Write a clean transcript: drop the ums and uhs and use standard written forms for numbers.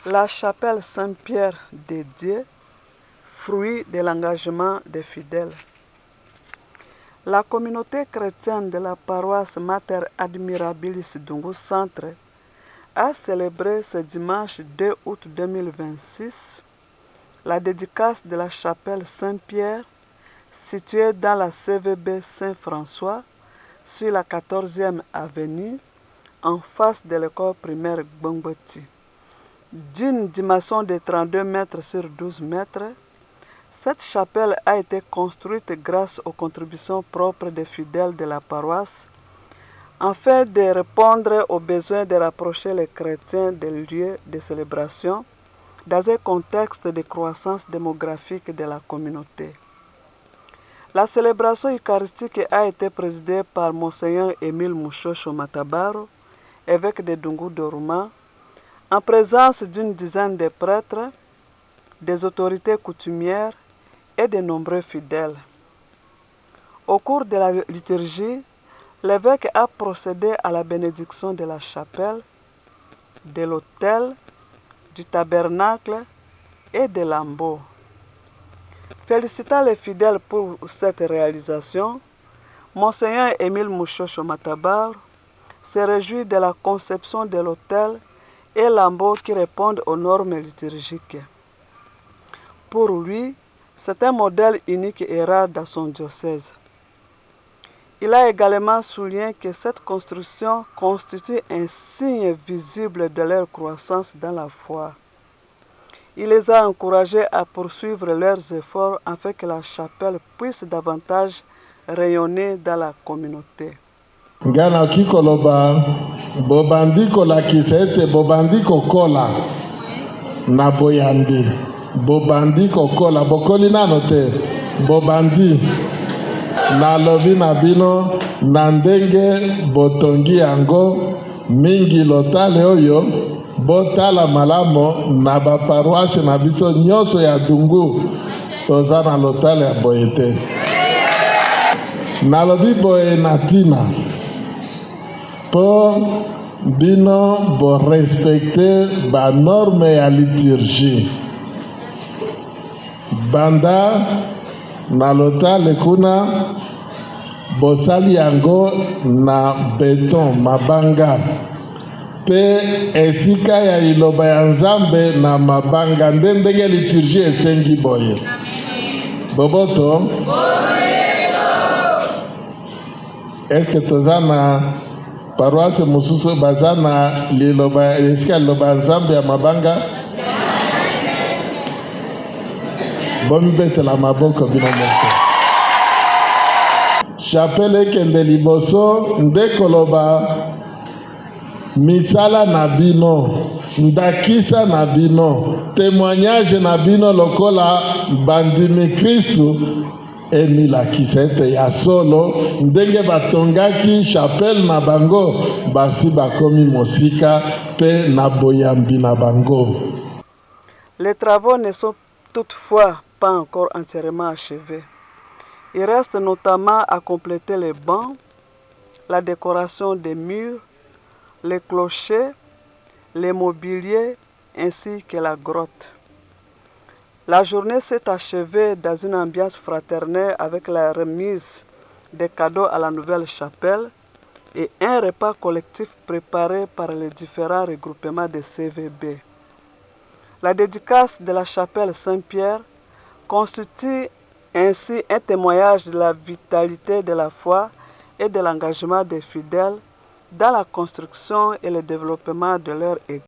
La chapelle Saint-Pierre dédiée, fruit de l'engagement des fidèles. La communauté chrétienne de la paroisse Mater Admirabilis Dungu Centre a célébré ce dimanche 2 août 2026 la dédicace de la chapelle Saint-Pierre située dans la CVB Saint-François sur la 14e avenue en face de l'école primaire Gbongboti. D'une dimension de 32 mètres sur 12 mètres, cette chapelle a été construite grâce aux contributions propres des fidèles de la paroisse afin de répondre aux besoins de rapprocher les chrétiens des lieux de célébration dans un contexte de croissance démographique de la communauté. La célébration eucharistique a été présidée par Monseigneur Émile Mouchocho Matabaro, évêque de Dungu Doruma, en présence d'une dizaine de prêtres, des autorités coutumières et de nombreux fidèles. Au cours de la liturgie, l'évêque a procédé à la bénédiction de la chapelle, de l'autel, du tabernacle et de l'ambo. Félicitant les fidèles pour cette réalisation, Monseigneur Émile Mouchocho Matabar se réjouit de la conception de l'autel et l'ambo qui répondent aux normes liturgiques. Pour lui, c'est un modèle unique et rare dans son diocèse. Il a également souligné que cette construction constitue un signe visible de leur croissance dans la foi. Il les a encouragés à poursuivre leurs efforts afin que la chapelle puisse davantage rayonner dans la communauté. Ngana kikoloba bobandiko la kisete bobandiko kola na boyandi bobandiko kola bokoli nanote bobandi na lobi na bino na ndenge botongi yango mingi lotale oyo botala malamo na baparoise na biso nyonso ya Dungu toza na lotale ya boye te. Nalobi boye na ntina po bino bo respecte ba norme ya liturgie banda na lotale kuna bosali yango na beton mabanga pe esika ya iloba ya Nzambe na mabanga nde ndenge liturgie esengi boye boboto. Eske toza na paroisse mosusu baza na liloba esika liloba ya Nzambe ya mabanga? Bomibetela maboko bino moko. Chapelle ekende liboso nde koloba misala na bino, ndakisa na bino, témoignage na bino lokola bandimi Kristu emilakisa ete ya solo ndenge batongaki chapelle na bango basi bakomi mosika pe na boyambi na bango. Les travaux ne sont toutefois pas encore entièrement achevés. Il reste notamment à compléter les bancs, la décoration des murs, les clochers, les mobiliers ainsi que la grotte. La journée s'est achevée dans une ambiance fraternelle avec la remise des cadeaux à la nouvelle chapelle et un repas collectif préparé par les différents regroupements de CVB. La dédicace de la chapelle Saint-Pierre constitue ainsi un témoignage de la vitalité de la foi et de l'engagement des fidèles dans la construction et le développement de leur Église.